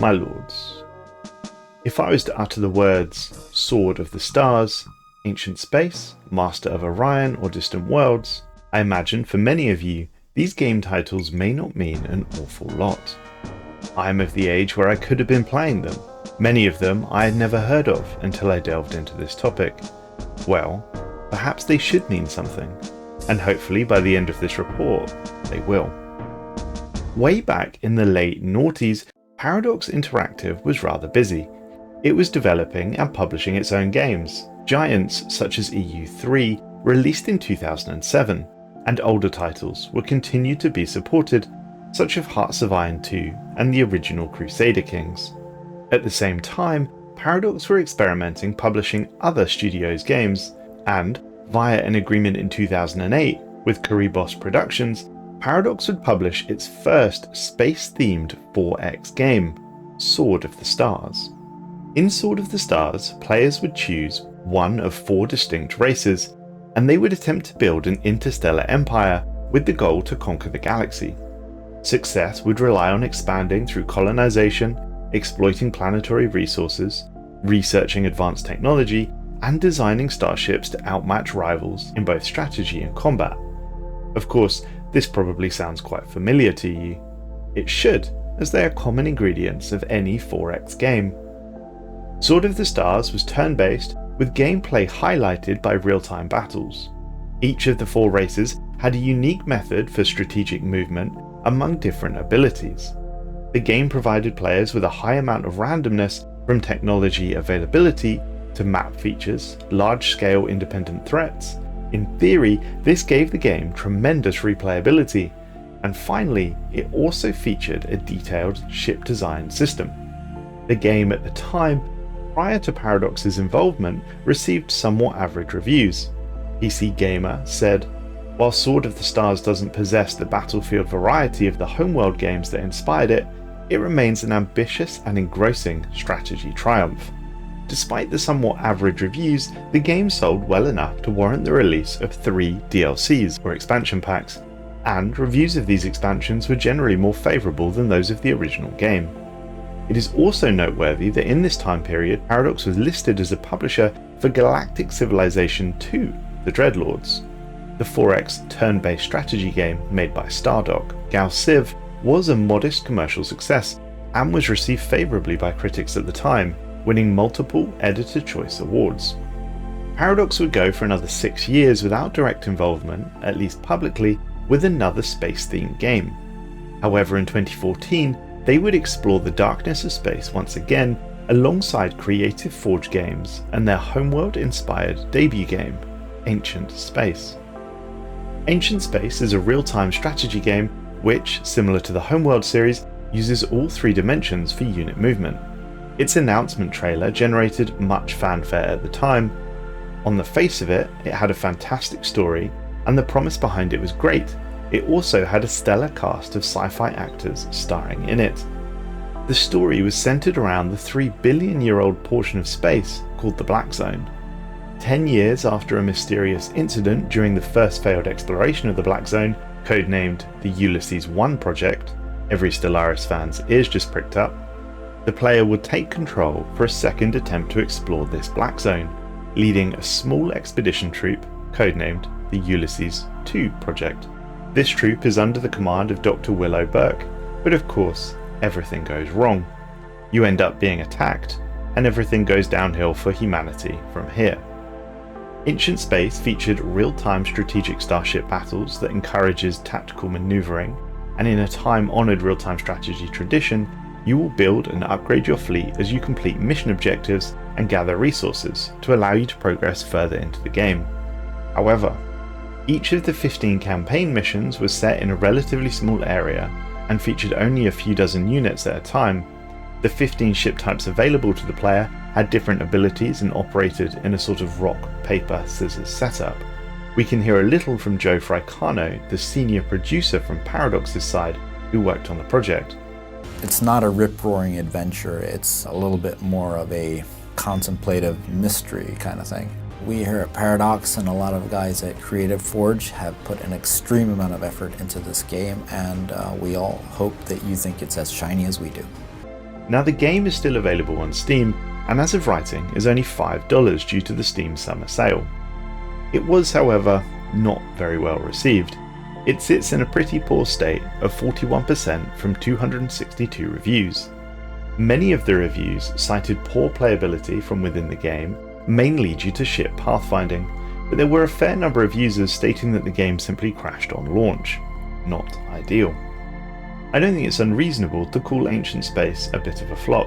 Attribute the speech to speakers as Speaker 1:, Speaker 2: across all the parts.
Speaker 1: my lords. If I was to utter the words Sword of the Stars, Ancient Space, Master of Orion, or Distant Worlds, I imagine for many of you, these game titles may not mean an awful lot. I am of the age where I could have been playing them. Many of them I had never heard of until I delved into this topic. Well, perhaps they should mean something, and hopefully by the end of this report, they will. Way back in the late noughties, Paradox Interactive was rather busy. It was developing and publishing its own games. Giants such as EU3 released in 2007, and older titles were continued to be supported, such as Hearts of Iron 2 and the original Crusader Kings. At the same time, Paradox were experimenting publishing other studios' games, and, via an agreement in 2008 with Karibos Productions, Paradox would publish its first space-themed 4X game, Sword of the Stars. In Sword of the Stars, players would choose one of 4 distinct races, and they would attempt to build an interstellar empire with the goal to conquer the galaxy. Success would rely on expanding through colonization, exploiting planetary resources, researching advanced technology, and designing starships to outmatch rivals in both strategy and combat. Of course, this probably sounds quite familiar to you. It should, as they are common ingredients of any 4X game. Sword of the Stars was turn-based, with gameplay highlighted by real-time battles. Each of the 4 races had a unique method for strategic movement among different abilities. The game provided players with a high amount of randomness, from technology availability to map features, large-scale independent threats. In theory, this gave the game tremendous replayability, and finally, it also featured a detailed ship design system. The game at the time, prior to Paradox's involvement, received somewhat average reviews. PC Gamer said, "While Sword of the Stars doesn't possess the battlefield variety of the homeworld games that inspired it, it remains an ambitious and engrossing strategy triumph." Despite the somewhat average reviews, the game sold well enough to warrant the release of 3 DLCs, or expansion packs, and reviews of these expansions were generally more favourable than those of the original game. It is also noteworthy that in this time period, Paradox was listed as a publisher for Galactic Civilization 2, The Dreadlords. The 4X turn-based strategy game made by Stardock, Galactive Civ, was a modest commercial success and was received favourably by critics at the time, winning multiple Editor Choice Awards. Paradox would go for another 6 years without direct involvement, at least publicly, with another space-themed game. However, in 2014, they would explore the darkness of space once again, alongside Creative Forge Games and their homeworld-inspired debut game, Ancient Space. Ancient Space is a real-time strategy game which, similar to the Homeworld series, uses all 3 dimensions for unit movement. Its announcement trailer generated much fanfare at the time. On the face of it, it had a fantastic story, and the promise behind it was great. It also had a stellar cast of sci-fi actors starring in it. The story was centered around the 3-billion-year-old portion of space called the Black Zone. 10 years after a mysterious incident during the first failed exploration of the Black Zone, codenamed the Ulysses 1 project, every Stellaris fan's ears just pricked up, the player would take control for a second attempt to explore this Black Zone, leading a small expedition troop, codenamed the Ulysses 2 project. This troop is under the command of Dr. Willow Burke, but of course, everything goes wrong. You end up being attacked, and everything goes downhill for humanity from here. Ancient Space featured real-time strategic starship battles that encourages tactical maneuvering, and in a time-honoured real-time strategy tradition, you will build and upgrade your fleet as you complete mission objectives and gather resources to allow you to progress further into the game. However, each of the 15 campaign missions was set in a relatively small area and featured only a few dozen units at a time. The 15 ship types available to the player had different abilities and operated in a sort of rock, paper, scissors setup. We can hear a little from Joe Fricano, the senior producer from Paradox's side, who worked on the project.
Speaker 2: It's not a rip-roaring adventure, it's a little bit more of a contemplative mystery kind of thing. We here at Paradox and a lot of guys at Creative Forge have put an extreme amount of effort into this game, and we all hope that you think it's as shiny as we do.
Speaker 1: Now the game is still available on Steam, and as of writing is only $5 due to the Steam summer sale. It was, however, not very well received. It sits in a pretty poor state of 41% from 262 reviews. Many of the reviews cited poor playability from within the game, mainly due to ship pathfinding, but there were a fair number of users stating that the game simply crashed on launch. Not ideal. I don't think it's unreasonable to call Ancient Space a bit of a flop,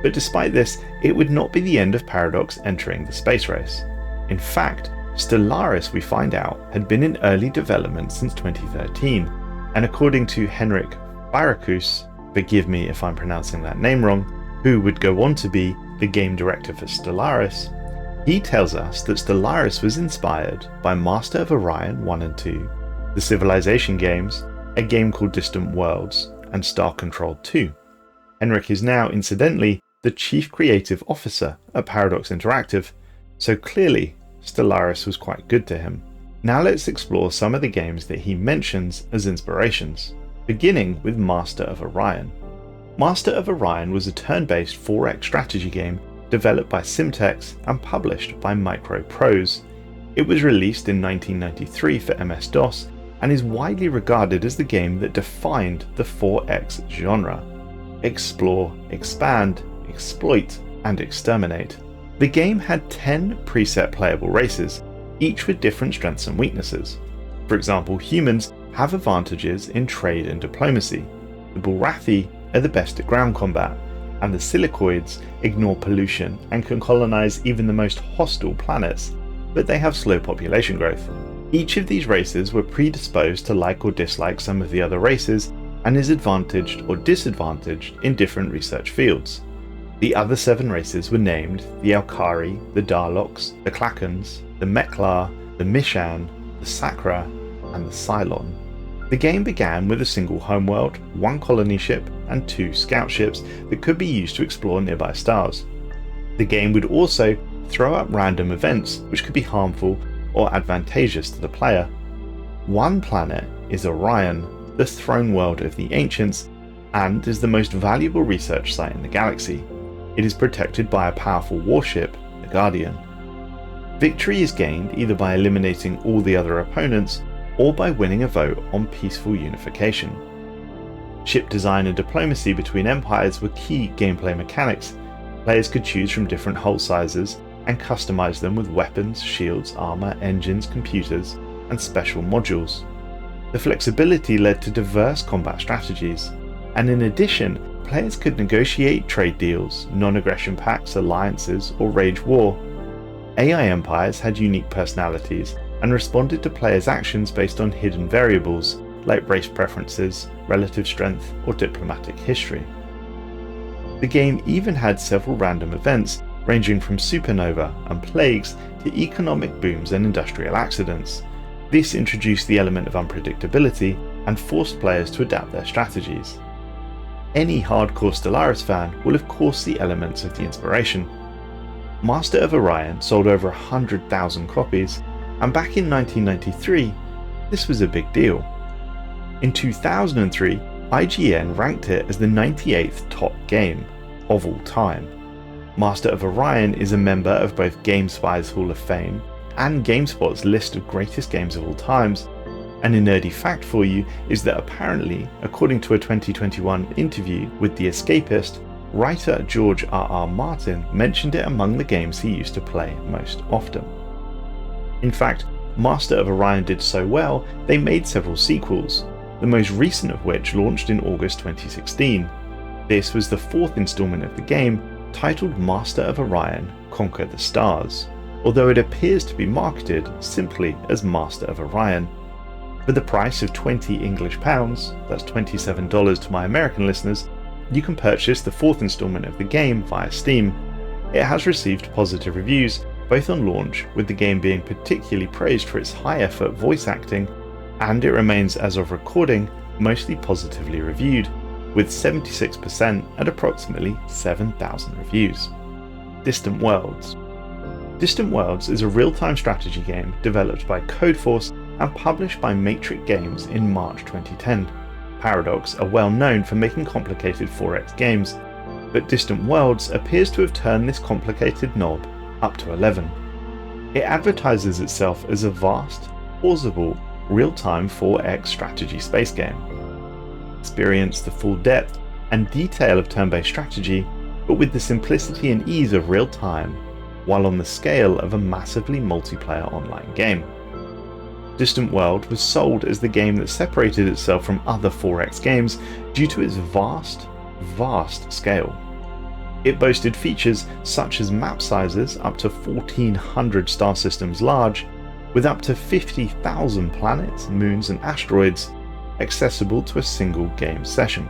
Speaker 1: but despite this, it would not be the end of Paradox entering the space race. In fact, Stellaris, we find out, had been in early development since 2013, and according to Henrik Barakus, forgive me if I'm pronouncing that name wrong, who would go on to be the game director for Stellaris, he tells us that Stellaris was inspired by Master of Orion 1 and 2, the Civilization games, a game called Distant Worlds, and Star Control 2. Henrik is now, incidentally, the Chief Creative Officer at Paradox Interactive, so clearly Stellaris was quite good to him. Now let's explore some of the games that he mentions as inspirations, beginning with Master of Orion. Master of Orion was a turn-based 4X strategy game developed by Simtex and published by Microprose. It was released in 1993 for MS-DOS and is widely regarded as the game that defined the 4X genre. Explore, expand, exploit, and exterminate. The game had 10 preset playable races, each with different strengths and weaknesses. For example, humans have advantages in trade and diplomacy. The Bulrathi are the best at ground combat, and the Silicoids ignore pollution and can colonize even the most hostile planets, but they have slow population growth. Each of these races were predisposed to like or dislike some of the other races and is advantaged or disadvantaged in different research fields. The other 7 races were named the Alkari, the Darloks, the Klakons, the Meklar, the Mishan, the Sakra, and the Cylon. The game began with a single homeworld, 1 colony ship, and 2 scout ships that could be used to explore nearby stars. The game would also throw up random events which could be harmful or advantageous to the player. One planet is Orion, the throne world of the Ancients, and is the most valuable research site in the galaxy. It is protected by a powerful warship, the Guardian. Victory is gained either by eliminating all the other opponents or by winning a vote on peaceful unification. Ship design and diplomacy between empires were key gameplay mechanics. Players could choose from different hull sizes and customize them with weapons, shields, armor, engines, computers, and special modules. The flexibility led to diverse combat strategies, and in addition, players could negotiate trade deals, non-aggression pacts, alliances, or wage war. AI empires had unique personalities and responded to players' actions based on hidden variables like race preferences, relative strength, or diplomatic history. The game even had several random events ranging from supernova and plagues to economic booms and industrial accidents. This introduced the element of unpredictability and forced players to adapt their strategies. Any hardcore Stellaris fan will of course see elements of the inspiration. Master of Orion sold over 100,000 copies, and back in 1993, this was a big deal. In 2003, IGN ranked it as the 98th top game of all time. Master of Orion is a member of both GameSpy's Hall of Fame and GameSpot's list of greatest games of all times, and a nerdy fact for you is that apparently, according to a 2021 interview with The Escapist, writer George R.R. Martin mentioned it among the games he used to play most often. In fact, Master of Orion did so well, they made several sequels, the most recent of which launched in August 2016. This was the 4th installment of the game, titled Master of Orion: Conquer the Stars, although it appears to be marketed simply as Master of Orion. For the price of 20 English pounds, that's $27 to my American listeners, you can purchase the 4th installment of the game via Steam. It has received positive reviews, both on launch, with the game being particularly praised for its high-effort voice acting, and it remains, as of recording, mostly positively reviewed, with 76% at approximately 7,000 reviews. Distant Worlds. Distant Worlds is a real-time strategy game developed by Codeforce and published by Matrix Games in March 2010. Paradox are well known for making complicated 4X games. but Distant Worlds appears to have turned this complicated knob up to 11. It advertises itself as a vast, plausible, real-time 4X strategy space game. Experience the full depth and detail of turn-based strategy, but with the simplicity and ease of real-time, while on the scale of a massively multiplayer online game. Distant World was sold as the game that separated itself from other 4X games due to its vast scale. It boasted features such as map sizes up to 1,400 star systems large, with up to 50,000 planets, moons and asteroids accessible to a single game session.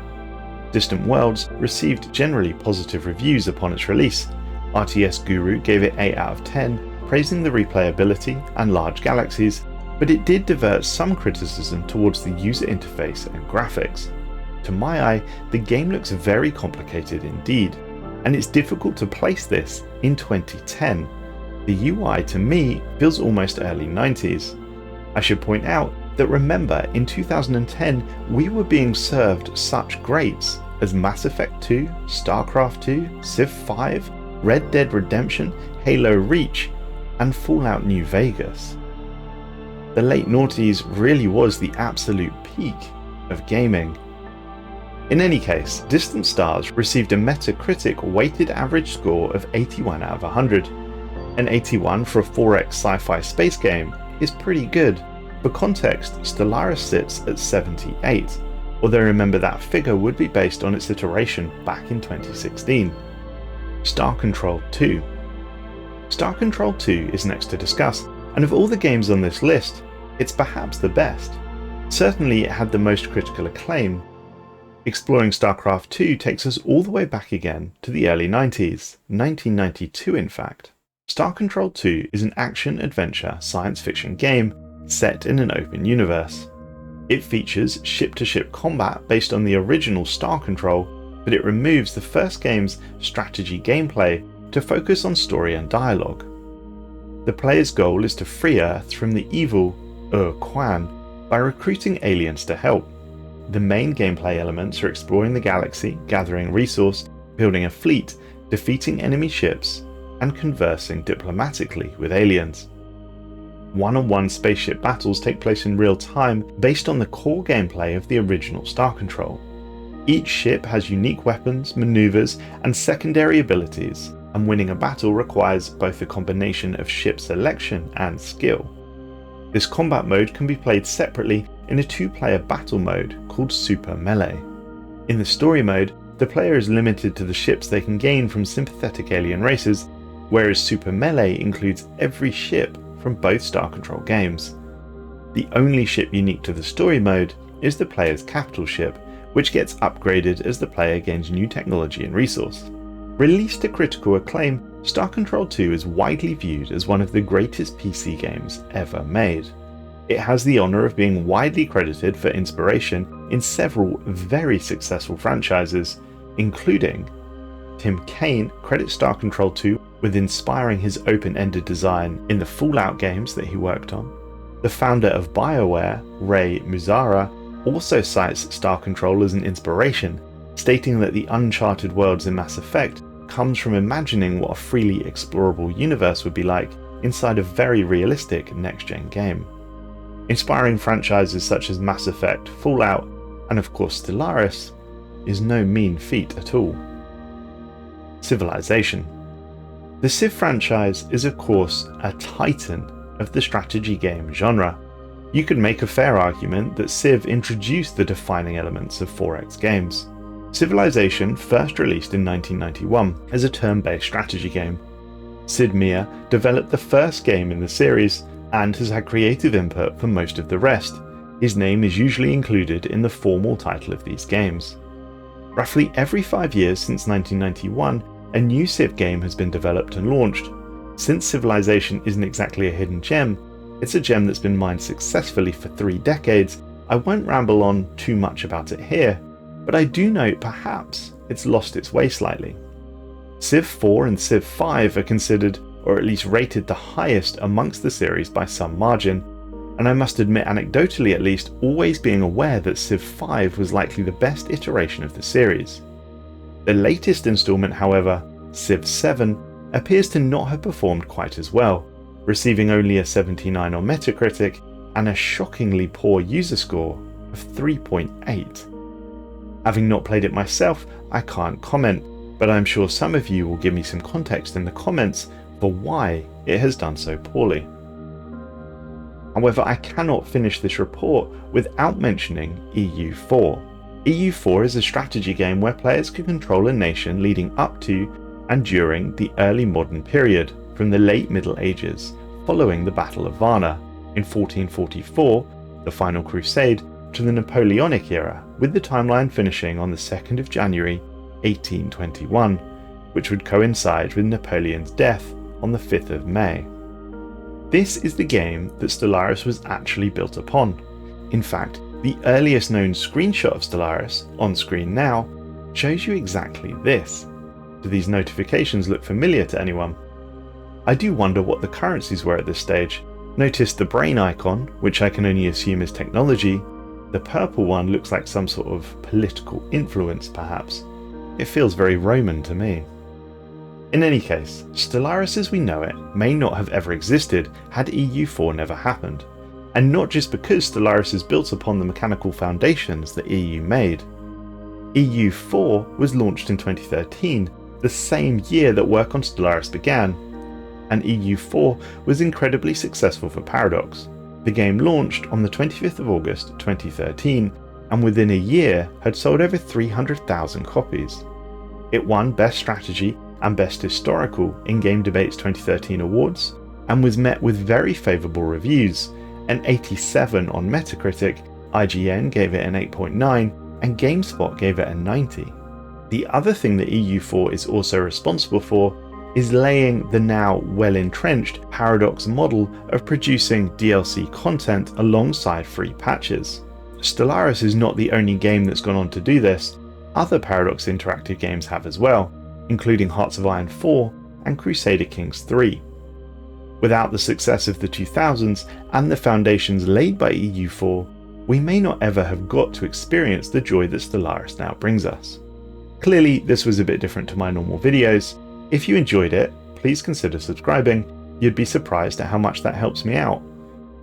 Speaker 1: Distant Worlds received generally positive reviews upon its release. RTS Guru gave it 8 out of 10, praising the replayability and large galaxies, but it did divert some criticism towards the user interface and graphics. To my eye, the game looks very complicated indeed, and it's difficult to place this in 2010. The UI to me feels almost early 90s. I should point out that remember, in 2010 we were being served such greats as Mass Effect 2, StarCraft 2, Civ 5, Red Dead Redemption, Halo Reach, and Fallout New Vegas. The late noughties really was the absolute peak of gaming. In any case, Distant Stars received a Metacritic weighted average score of 81 out of 100. An 81 for a 4X sci-fi space game is pretty good. For context, Stellaris sits at 78, although remember that figure would be based on its iteration back in 2016. Star Control 2. Star Control 2 is next to discuss, and of all the games on this list, it's perhaps the best. Certainly it had the most critical acclaim. Exploring StarCraft 2 takes us all the way back again to the early 90s, 1992 in fact. Star Control 2 is an action-adventure science fiction game set in an open universe. It features ship-to-ship combat based on the original Star Control, but it removes the first game's strategy gameplay to focus on story and dialogue. The player's goal is to free Earth from the evil Quan by recruiting aliens to help. The main gameplay elements are exploring the galaxy, gathering resource, building a fleet, defeating enemy ships, and conversing diplomatically with aliens. One-on-one spaceship battles take place in real time based on the core gameplay of the original Star Control. Each ship has unique weapons, maneuvers, and secondary abilities, and winning a battle requires both a combination of ship selection and skill. This combat mode can be played separately in a two-player battle mode called Super Melee. In the story mode, the player is limited to the ships they can gain from sympathetic alien races, whereas Super Melee includes every ship from both Star Control games. The only ship unique to the story mode is the player's capital ship, which gets upgraded as the player gains new technology and resource. Released to critical acclaim, Star Control 2 is widely viewed as one of the greatest PC games ever made. It has the honour of being widely credited for inspiration in several very successful franchises, including Tim Kaine credits Star Control 2 with inspiring his open-ended design in the Fallout games that he worked on. The founder of BioWare, Ray Muzara, also cites Star Control as an inspiration, stating that the uncharted worlds in Mass Effect comes from imagining what a freely explorable universe would be like inside a very realistic next-gen game. Inspiring franchises such as Mass Effect, Fallout, and of course Stellaris is no mean feat at all. Civilization. The Civ franchise is of course a titan of the strategy game genre. You could make a fair argument that Civ introduced the defining elements of 4X games. Civilization first released in 1991 as a turn-based strategy game. Sid Meier developed the first game in the series and has had creative input for most of the rest. His name is usually included in the formal title of these games. Roughly every 5 years since 1991, a new Civ game has been developed and launched. Since Civilization isn't exactly a hidden gem, it's a gem that's been mined successfully for 3 decades. I won't ramble on too much about it here, but I do note perhaps it's lost its way slightly. Civ 4 and Civ 5 are considered, or at least rated, the highest amongst the series by some margin, and I must admit, anecdotally at least, always being aware that Civ 5 was likely the best iteration of the series. The latest installment, however, Civ 7, appears to not have performed quite as well, receiving only a 79 on Metacritic and a shockingly poor user score of 3.8. Having not played it myself, I can't comment, but I'm sure some of you will give me some context in the comments for why it has done so poorly. However, I cannot finish this report without mentioning EU4. EU4 is a strategy game where players can control a nation leading up to and during the early modern period, from the late Middle Ages, following the Battle of Varna in 1444, the Final Crusade, to the Napoleonic era, with the timeline finishing on the 2nd of January 1821, which would coincide with Napoleon's death on the 5th of May. This is the game that Stellaris was actually built upon. In fact, the earliest known screenshot of Stellaris, on screen now, shows you exactly this. Do these notifications look familiar to anyone? I do wonder what the currencies were at this stage. Notice the brain icon, which I can only assume is technology. The purple one looks like some sort of political influence, perhaps. It feels very Roman to me. In any case, Stellaris as we know it may not have ever existed had EU4 never happened, and not just because Stellaris is built upon the mechanical foundations that EU made. EU4 was launched in 2013, the same year that work on Stellaris began, and EU4 was incredibly successful for Paradox. The game launched on the 25th of August 2013, and within a year had sold over 300,000 copies. It won Best Strategy and Best Historical in Game Debate's 2013 awards, and was met with very favourable reviews, an 87 on Metacritic, IGN gave it an 8.9, and GameSpot gave it a 90. The other thing that EU4 is also responsible for is laying the now well-entrenched Paradox model of producing DLC content alongside free patches. Stellaris is not the only game that's gone on to do this. Other Paradox Interactive games have as well, including Hearts of Iron 4 and Crusader Kings 3. Without the success of the 2000s and the foundations laid by EU4, we may not ever have got to experience the joy that Stellaris now brings us. Clearly, this was a bit different to my normal videos. If you enjoyed it, please consider subscribing. You'd be surprised at how much that helps me out.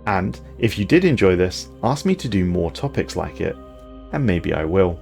Speaker 1: And if you did enjoy this, ask me to do more topics like it, and maybe I will.